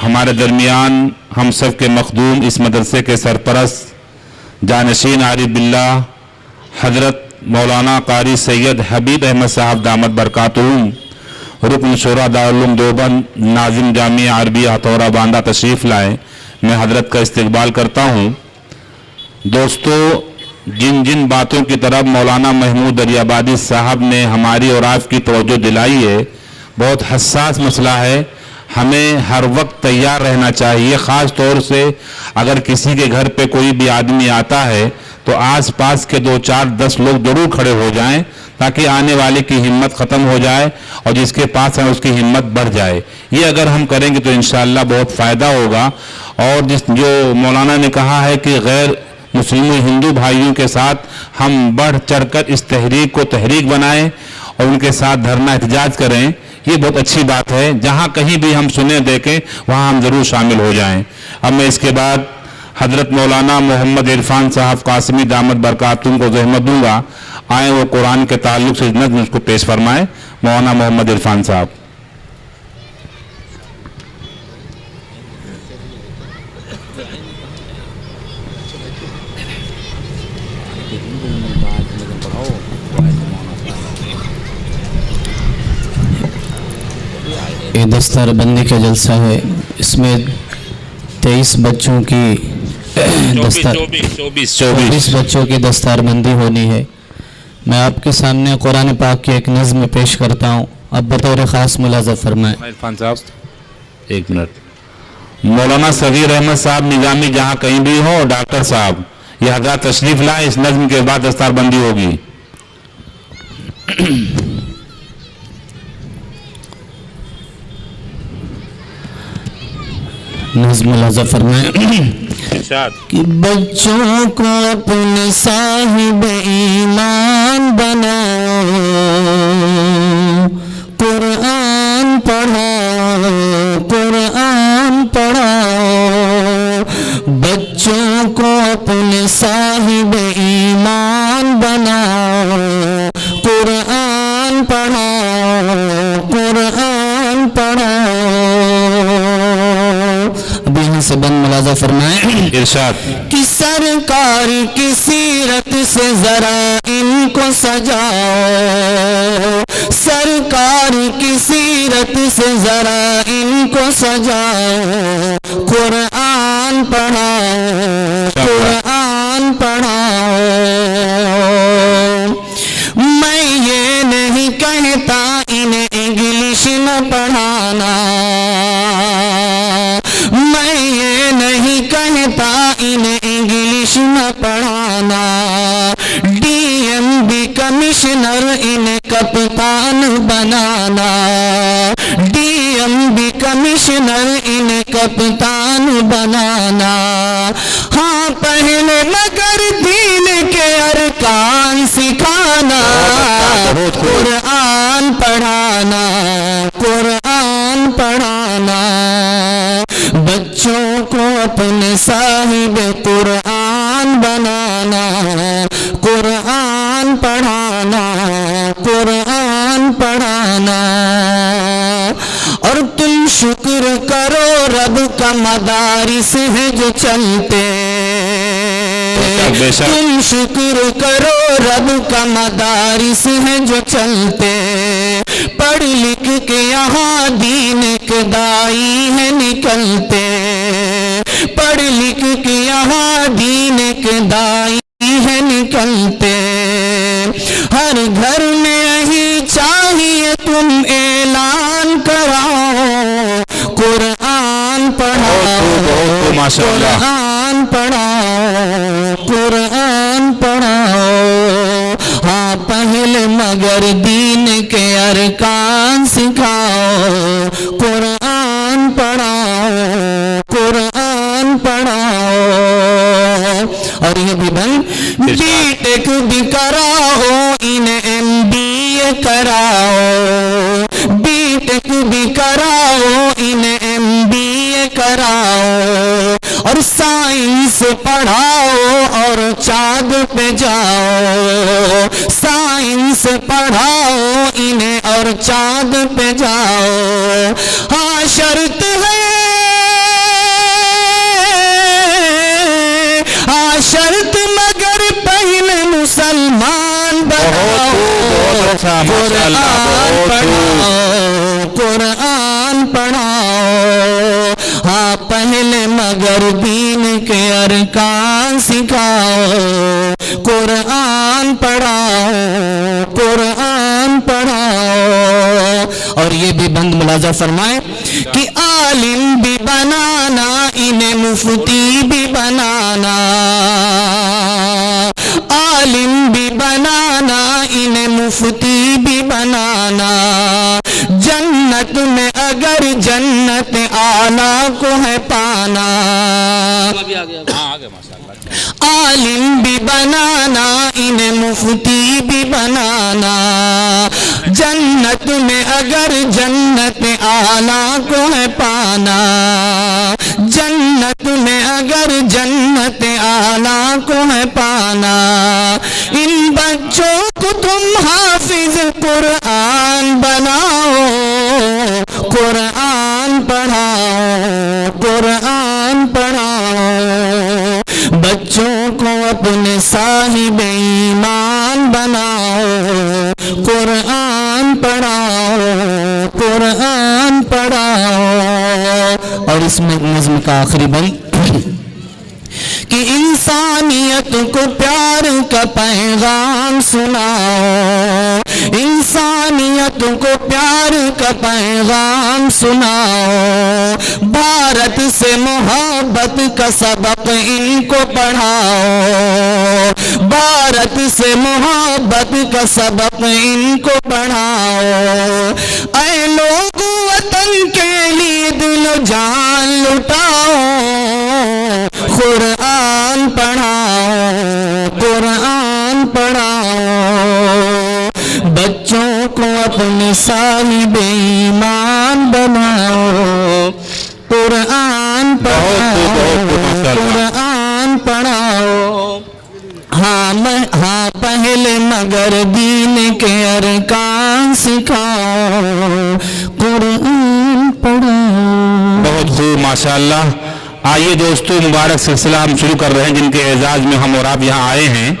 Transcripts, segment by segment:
ہمارے درمیان ہم سب کے مخدوم اس مدرسے کے سرپرست جانشین عارف باللہ حضرت مولانا قاری سید حبیب احمد صاحب دامت برکاتہم رکن شورا دارالعلوم دیوبند ناظم جامعہ عربیہ ہتھورا باندھا تشریف لائے، میں حضرت کا استقبال کرتا ہوں۔ دوستو، جن باتوں کی طرف مولانا محمود دریابادی صاحب نے ہماری اور آپ کی توجہ دلائی ہے، بہت حساس مسئلہ ہے، ہمیں ہر وقت تیار رہنا چاہیے۔ خاص طور سے اگر کسی کے گھر پہ کوئی بھی آدمی آتا ہے تو آس پاس کے 2 4 10 لوگ ضرور کھڑے ہو جائیں تاکہ آنے والے کی ہمت ختم ہو جائے اور جس کے پاس ہے اس کی ہمت بڑھ جائے۔ یہ اگر ہم کریں گے تو انشاءاللہ بہت فائدہ ہوگا۔ اور جو مولانا نے کہا ہے کہ غیر مسلم ہندو بھائیوں کے ساتھ ہم بڑھ چڑھ کر اس تحریک کو تحریک بنائیں اور ان کے ساتھ دھرنا احتجاج کریں، یہ بہت اچھی بات ہے۔ جہاں کہیں بھی ہم سنیں دیکھیں وہاں ہم ضرور شامل ہو جائیں۔ اب میں اس کے بعد حضرت مولانا محمد عرفان صاحب قاسمی دامت برکاتہم کو زحمت دوں گا، آئیں وہ قرآن کے تعلق سے نظم اس کو پیش فرمائیں۔ مولانا محمد عرفان صاحب۔ یہ دستار بندی کا جلسہ ہے، اس میں 23 بچوں کی 24 بچوں کی دستار بندی ہونی ہے۔ میں آپ کے سامنے قرآن پاک کی ایک نظم پیش کرتا ہوں، اب بطور خاص ملاحظہ فرمائیں۔ عرفان صاحب ایک منٹ۔ مولانا صغیر احمد صاحب نظامی جہاں کہیں بھی ہو، ڈاکٹر صاحب یہ حضرات تشریف لائیں، اس نظم کے بعد دستار بندی ہوگی۔ نظم ملاحظہ فرمائیں۔ کہ بچوں کو اپنے صاحب ایمان بناؤ، قرآن پڑھاؤ، قرآن پڑھاؤ، بچوں کو اپنے صاحب ایمان بناؤ، قرآن پڑھاؤ، قرآن پڑھاؤ۔ اب یہاں سے بند ملاحظہ فرمائیں۔ ارشاد۔ کہ سرکار کی سیرت سے ذرا ان کو سجاؤ، سرکار کی سیرت سے ذرا ان کو سجاؤ، قرآن پڑھاؤ، قرآن پڑھاؤ۔ میں یہ نہیں کہتا انہیں انگلش نہ پڑھانا، میں یہ نہیں کہتا انہیں انگلش نہ پڑھانا، ڈی ایم بی کمشنر انہیں کپتان بنانا، ڈی ایم بی کمشنر انہیں کپتان بنانا۔ ہاں پہلے مگر دین کے ارکان سکھانا، قرآن پڑھانا، قرآن پڑھانا، بچوں کو اپنے صاحب قرآن بنانا، قرآن پڑھانا، قرآن پڑھانا۔ اور تم شکر کرو رب کا مدارس ہے جو چلتے، تم شکر کرو رب کا مدارس ہے جو چلتے، پڑھ لکھ کے یہاں دین کے دائی ہے نکلتے، پڑھ لکھ کے یہاں دین کے دائی ہے نکلتے۔ ہر گھر میں یہی چاہیے تم اعلان کراؤ، قرآن پڑھاؤ، قرآن پڑھاؤ، قرآن پڑھاؤ۔ ہاں پہلے مگر دین کے ارکان سکھاؤ، قرآن پڑھاؤ، قرآن پڑھاؤ۔ اور یہ بھی بھائی بی ٹیک بھی کراؤ، انہیں ایم بی اے کراؤ، بی ٹیک بھی کراؤ، انہیں ایم بی اے کراؤ، اور سائنس پڑھاؤ اور چاند پہ جاؤ، سائنس پڑھاؤ انہیں اور چاند پہ جاؤ۔ ہاں شرط ہے बहुत अच्छा, माशाअल्लाह, बहुत खूब। कुरान पढ़ाओ, हाँ पहले मगर दीन के अरकान सिखाओ, कुरान पढ़ाओ, कुरान पढ़ाओ। और ये भी बंद मुलाजा फरमाए कि आलिम भी बनाना, इन्हें मुफ्ती भी बनाना, आलिम भी बनाना, इन्हें मुफ्ती भी बनाना, जन्नत में अगर जन्नत आला को है पाना, आलिम भी बनाना, इन्हें मुफ्ती भी बनाना, जन्नत में अगर जन्नत आला को है पाना, जन्नत में अगर जन्नत आला को है पाना। इन बच्चों को तुम हाफिज कुरान बनाओ, कुरान पढ़ाओ, कुरान पढ़ाओ, बच्चों को अपने साहिब ईमान बनाओ, कुरान पढ़ाओ, कुरान पढ़ाओ। और इसमें नज़्म का आखिरी बंद कि इंसानियत को प्यार का पैगाम सुनाओ, इंसानियत को प्यार का पैगाम सुनाओ, भारत से मोहब्बत का सबक इनको पढ़ाओ, भारत से मोहब्बत का सबक इनको पढ़ाओ। ऐ लोग वतन के लिए दिल जान लुटाओ, कुरान पढ़ाओ, कुरान पढ़ाओ, बच्चों को अपने साहिब ईमान बनाओ, कुरान पढ़ाओ, कुरान पढ़ाओ। हाँ पहले मगर दीन के अरकान सिखाओ, कुरान पढ़ाओ। बहुत खूब, माशाअल्लाह। आइए दोस्तों, मुबारक सिलसिला हम शुरू कर रहे हैं, जिनके एजाज में हम और आप यहाँ आए हैं।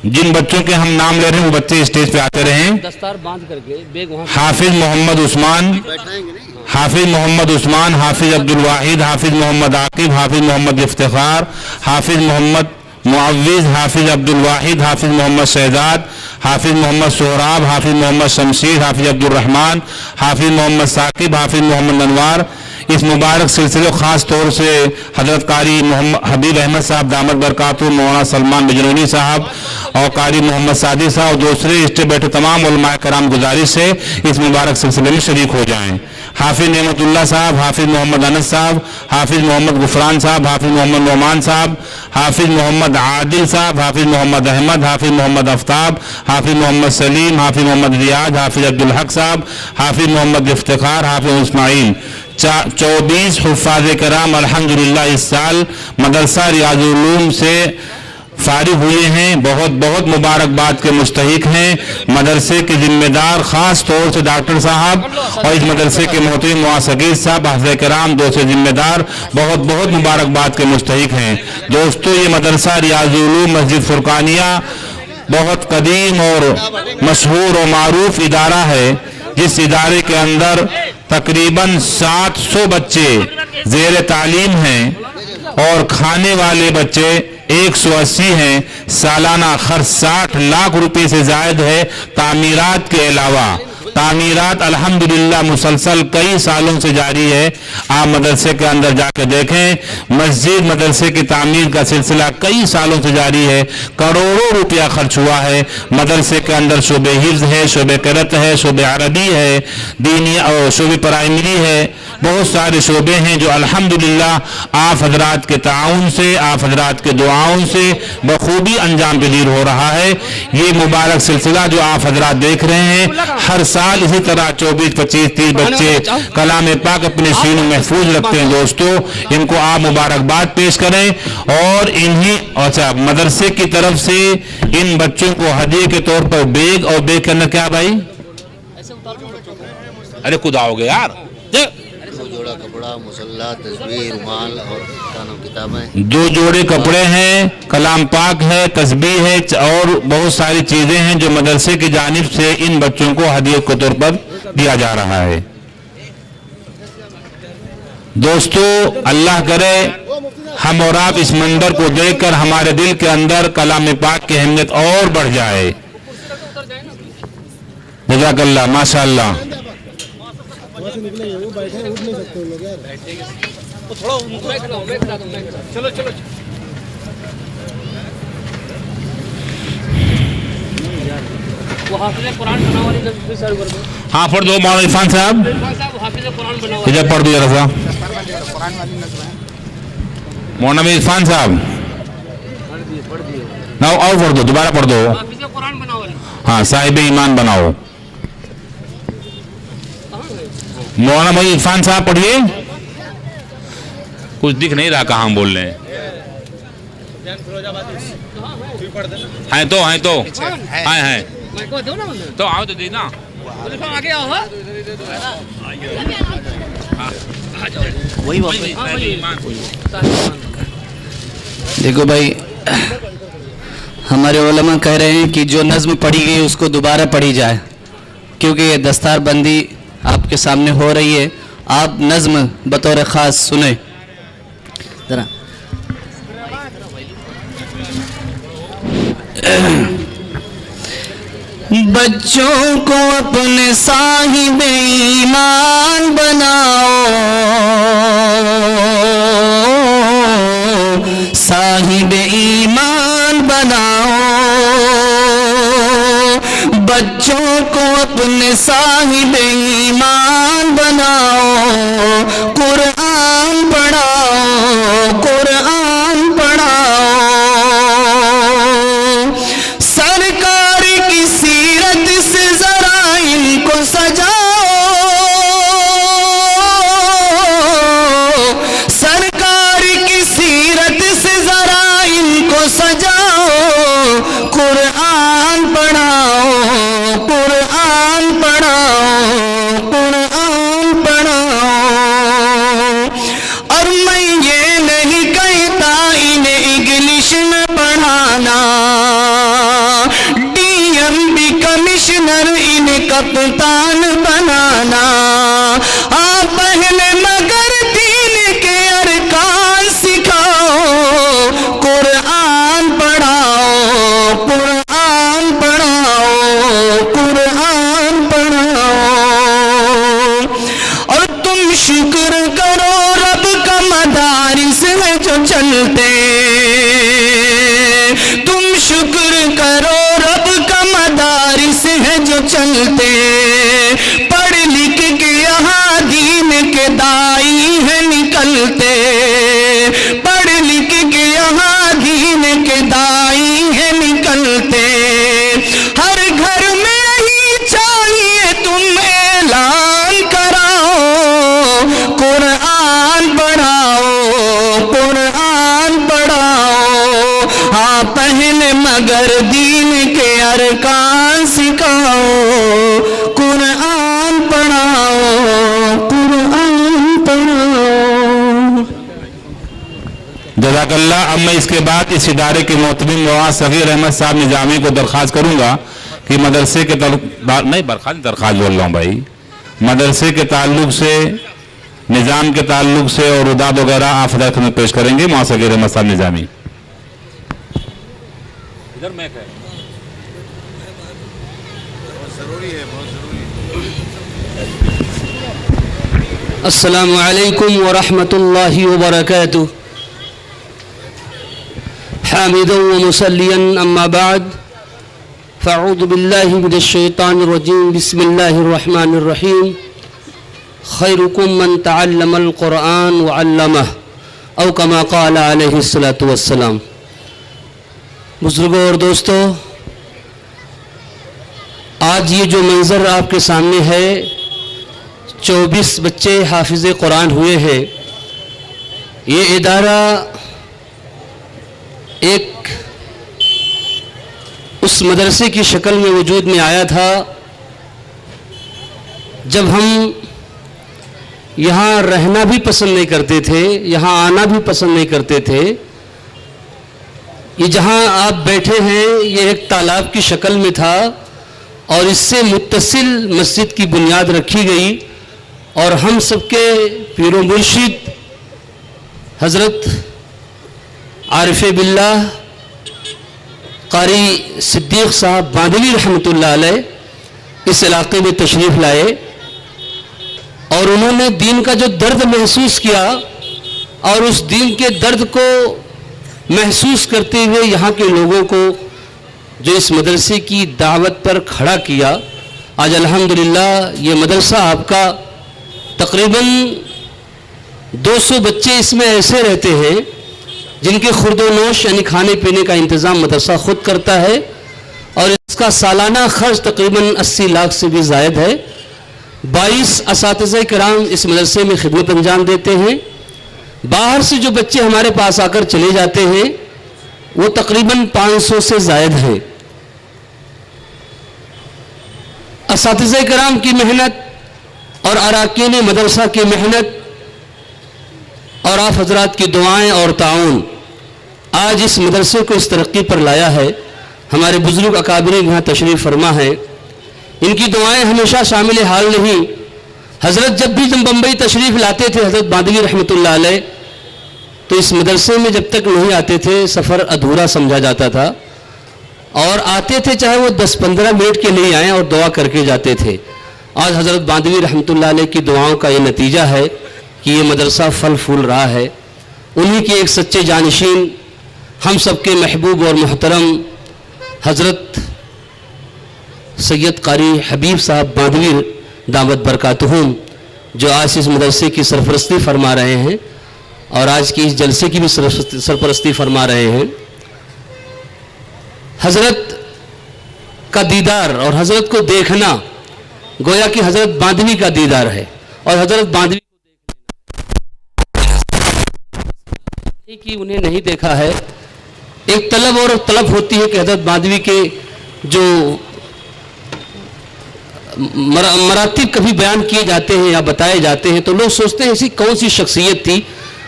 जिन बच्चों के हम नाम ले रहे हैं वो बच्चे स्टेज पे आते रहें। दस्तार बांध करके बेग वहां हाफिज मोहम्मद उस्मान, हाफिज मोहम्मद उस्मान, हाफिज अब्दुल वाहिद, हाफिज मोहम्मद आकिब, हाफिज मोहम्मद इफ्तिखार, हाफिज मोहम्मद मुअव्विज, हाफिज अब्दुल वाहिद, हाफिज मोहम्मद शहजाद, हाफिज मोहम्मद सोहराब, हाफिज मोहम्मद शमशीर, हाफिज अब्दुल रहमान, हाफिज मोहम्मद साकिब, हाफिज मोहम्मद अनवार। इस मुबारक सिलसिले खास तौर से हजरत कारी मोहम्मद हबीब अहमद साहब दामद बरकातुहू, मौलाना सलमान बिजनौनी साहब और कारी मोहम्मद सादी साहब और दूसरे इस पे बैठे तमाम उलमाए कराम गुजारिश है इस मुबारक सिलसिले में शरीक हो जाएं। हाफिज नेमतुल्लाह साहब, हाफिज मोहम्मद अनस साहब, हाफिज मोहम्मद गुफरान साहब, हाफिज मोहम्मद नोमान साहब, हाफिज मोहम्मद आदिल साहब, हाफिज मोहम्मद अहमद, हाफिज मोहम्मद आफ्ताब, हाफिज मोहम्मद सलीम, हाफिज मोहम्मद रियाज, हाफिज अब्दुल हक साहब, हाफिज मोहम्मद इफ्तिखार, हाफिज इस्माइल। 24 हुफ़ाज़ कराम अल्हम्दुलिल्लाह इस साल मदरसा रियाजुल उलूम से फारिग हुए हैं। बहुत बहुत मुबारकबाद के मुस्तहिक हैं। मदरसे के जिम्मेदार खास तौर से डॉक्टर साहब और इस मदरसे के मोहतरम मुआसकीर साहब, हाफ़िज़ कराम, दूसरे जिम्मेदार बहुत बहुत मुबारकबाद के मुस्तहिक हैं। दोस्तों, ये मदरसा रियाजुल उलूम मस्जिद फुरकानिया बहुत कदीम और मशहूर और मारूफ इदारा है, जिस इदारे के अंदर तकरीबन 700 बच्चे ज़ेर तालीम हैं और खाने वाले बच्चे 180 हैं। सालाना खर्च 60 लाख रुपए से ज़ायद है। तामीरात के अलावा तामीरात अल्हम्दुलिल्लाह मुसलसल कई सालों से जारी है। आप मदरसे के अंदर जाकर देखें, मस्जिद मदरसे की तामीर का सिलसिला कई सालों से जारी है। करोड़ों रुपया खर्च हुआ है। मदरसे के अंदर शोबे हिफ्ज़ है, शोबे क़िरात है, शोबे अरबी है, दीनी और शोबे प्राइमरी है। बहुत सारे शोबे हैं जो अल्हम्दुलिल्लाह आप हजरात के ताउन से, आप हजरात के दुआओं से बखूबी अंजाम पजीर हो रहा है। ये मुबारक सिलसिला जो आप हजरात देख रहे हैं, हर साल इसी तरह 24, 25, 30 बच्चे कलाम पाक अपने सीनों में महफूज रखते हैं। दोस्तों, इनको आप मुबारकबाद पेश करें और इन्हीं अच्छा मदरसे की तरफ से इन बच्चों को हदिये के तौर पर बैग और बैग के अंदर क्या भाई, अरे खुद आओगे यार, कपड़ा मुसल्ला तस्बीह रुमाल और कानून किताबें। 2 जोड़े कपड़े हैं, कलाम पाक है, तस्बीह है और बहुत सारी चीजें हैं जो मदरसे की जानिब से इन बच्चों को हदियत के तौर पर दिया जा रहा है। दोस्तों, अल्लाह करे हम और आप इस मंदिर को देखकर हमारे दिल के अंदर कलाम पाक की अहमियत और बढ़ जाए। जज़ाकल्लाह, माशाअल्लाह। चलो चलो वो हाफिज़ कुरान बना वाली नज़र शुरू कर दो। हाँ, पढ़ दो मौलाना इरफान साहब, इरफान साहब हाफिज़ कुरान बना वाली इधर पढ़ दो जरा सा। मौलाना इरफान साहब पढ़ दिए ना, और पढ़ दो, दोबारा पढ़ दो। हाफिज़ कुरान बना वाली। हाँ, साहिब ईमान बनाओ। मौलाना भाई इरफान साहब पढ़िए। कुछ दिख नहीं रहा कहाँ हम बोल रहे हैं। हैं तो हैं मैं को दो ना उन्हें। तो आओ तो देना। आगे आओ। हाँ वही वापस देखो भाई, हमारे उलमा कह रहे हैं कि जो नज़्म पढ़ी गई उसको दोबारा पढ़ी जाए, क्योंकि ये दस्तारबंदी आपके सामने हो रही है। आप नज़्म बतौर ख़ास सुने ज़रा। बच्चों को अपने साहिब ईमान बनाओ, साहिब ईमान बनाओ। बच्चों को अपने साहिब ईमान बनाओ। कुरान पढ़ाओ, कुरान पढ़ाओ। सरकार की सीरत से जरा इनको सजाओ, सरकार की सीरत से जरा इनको सजाओ। कुरान पढ़ाओ, कुरान पढ़ाओ, कुरान पढ़ाओ। और मैं ये नहीं कहता इन्हें इंग्लिश में पढ़ाना, डीएमपी कमिश्नर इन्हें कप्तान बनाना। आप पहले मगर दीन के अरकान सिखाओ। कुरान पढ़ाओ, कुरान पढ़ाओ, कुरान पढ़ाओ। और तुम शुक्र करो रब का मदारिस है जो चलते। तुम शुक्र करो रब का मदारिस है जो चलते। पढ़ लिख के यहाँ दीन के दाई है निकलते। पढ़ लिख के यहाँ दीन के दाई है निकलते। हर घर में यही चाहिए तुम ऐलान कराओ। कुरान पढ़ाओ, कुरान पढ़ाओ। हाँ, पहले मगर दीन के अरकान सिखाओ। कुरान पढ़ाओ, कुरान पढ़ाओ। जज़ाकल्लाह। अब मैं इसके बाद इस इदारे के मोहतमिम मौलाना सगीर अहमद साहब निजामी को दरख्वास्त करूंगा कि मदरसे के दरख्वास्त बोल रहा हूँ भाई, मदरसे के ताल्लुक से, निज़ाम के ताल्लुक से और रुदाद वगैरह आप हज़रत में पेश करेंगे। मौलाना सगीर अहमद साहब निजामी। इधर मैं अस्सलामु अलैकुम व रहमतुल्लाहि व बरकातुहू। हामिदन व मुसल्लियन अम्मा बाद, फ़अऊज़ु बिल्लाहि मिनश शैतानिर रजीम। बिस्मिल्लाहिर रहमानिर रहीम। खैरुकुम मन तअल्लमल कुरआन व अल्लमह, औ कमा क़ाल अलैहिस्सलातु वस्सलाम। बुजुर्गों और दोस्तों, आज ये जो मंज़र आपके सामने है, 24 बच्चे हाफिज़ कुरान हुए हैं। ये इदारा एक उस मदरसे की शक्ल में वजूद में आया था जब हम यहाँ रहना भी पसंद नहीं करते थे, यहाँ आना भी पसंद नहीं करते थे। ये जहाँ आप बैठे हैं ये एक तालाब की शक्ल में था और इससे मुत्तसिल मस्जिद की बुनियाद रखी गई और हम सबके पीरो मुर्शिद हज़रत आरिफ बिल्लाह कारी सिद्दीक़ साहब बांदवी रहमतुल्लाह अलैह इस इलाके में तशरीफ़ लाए और उन्होंने दीन का जो दर्द महसूस किया और उस दीन के दर्द को महसूस करते हुए यहाँ के लोगों को जो इस मदरसे की दावत पर खड़ा किया। आज अल्हम्दुलिल्लाह ये मदरसा आपका तकरीबन 200 बच्चे इसमें ऐसे रहते हैं जिनके खुर्दोनोश यानी खाने पीने का इंतज़ाम मदरसा खुद करता है और इसका सालाना खर्च तकरीबन 80 लाख से भी ज़ायद है। 22 असातिज़े किराम इस मदरसे में खिदमत अंजाम देते हैं। बाहर से जो बच्चे हमारे पास आकर चले जाते हैं वो तकरीबन 500 से ज़ायद हैं। असातिज़े किराम की मेहनत और अराकीन मदरसा की मेहनत और आप हजरात की दुआएं और ताउन आज इस मदरसे को इस तरक्की पर लाया है। हमारे बुजुर्ग अकाबिर यहाँ तशरीफ़ फरमा है, इनकी दुआएं हमेशा शामिल हाल नहीं। हज़रत जब भी बम्बई तशरीफ़ लाते थे हज़रत बांदवी रहमतुल्लाह अलैह तो इस मदरसे में जब तक नहीं आते थे सफ़र अधूरा समझा जाता था और आते थे चाहे वो 10-15 मिनट के लिए आएँ और दुआ करके जाते थे। आज हज़रत बांदवी रहमतुल्लाह अलैह की दुआओं का ये नतीजा है कि ये मदरसा फल फूल रहा है। उन्हीं के एक सच्चे जानशीन हम सबके महबूब और मुहतरम हज़रत सैयद कारी हबीब साहब बांदवी दामत बरकातुहुम जो आज इस मदरसे की सरपरस्ती फरमा रहे हैं और आज की इस जलसे की भी सरपरस्ती फरमा रहे हैं। हज़रत का दीदार और हज़रत को देखना गोया कि हज़रत बांदवी का दीदार है और हज़रत बांदवी कि उन्हें नहीं देखा है। एक तलब और तलब होती है कि हज़रत बांदवी के जो मरातिब कभी बयान किए जाते हैं या बताए जाते हैं तो लोग सोचते हैं ऐसी कौन सी शख्सियत थी।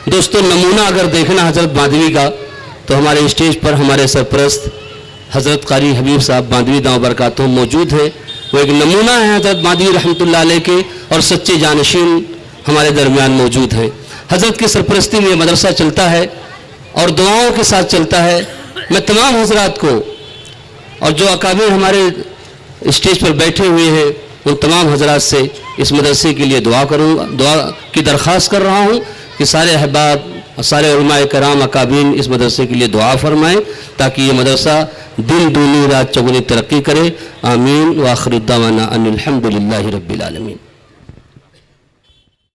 दोस्तों नमूना अगर देखना हज़रत बांदवी का तो हमारे स्टेज पर हमारे सरपरस्त हज़रत कारी हबीब साहब बांदवी दाम बरकातुहुम मौजूद हैं। वो एक नमूना है हज़रत बांदवी रहमतुल्लाह अलैह के और सच्चे जानशीन हमारे दरमियान मौजूद हैं। हज़रत की सरपरस्ती में मदरसा चलता है और दुआओं के साथ चलता है। मैं तमाम हज़रात को और जो अकाबिर हमारे स्टेज पर बैठे हुए हैं उन तमाम हज़रात से इस मदरसे के लिए दुआ की दरख्वास्त कर रहा हूँ कि सारे अहबाब सारे उलमाए कराम अकाबीन इस मदरसे के लिए दुआ फरमाएँ ताकि ये मदरसा दिन दूनी रात चौगुनी तरक्की करे। आमीन व आखिर दावाना अनिल हम्दुलिल्लाहि रब्बिल आलमीन।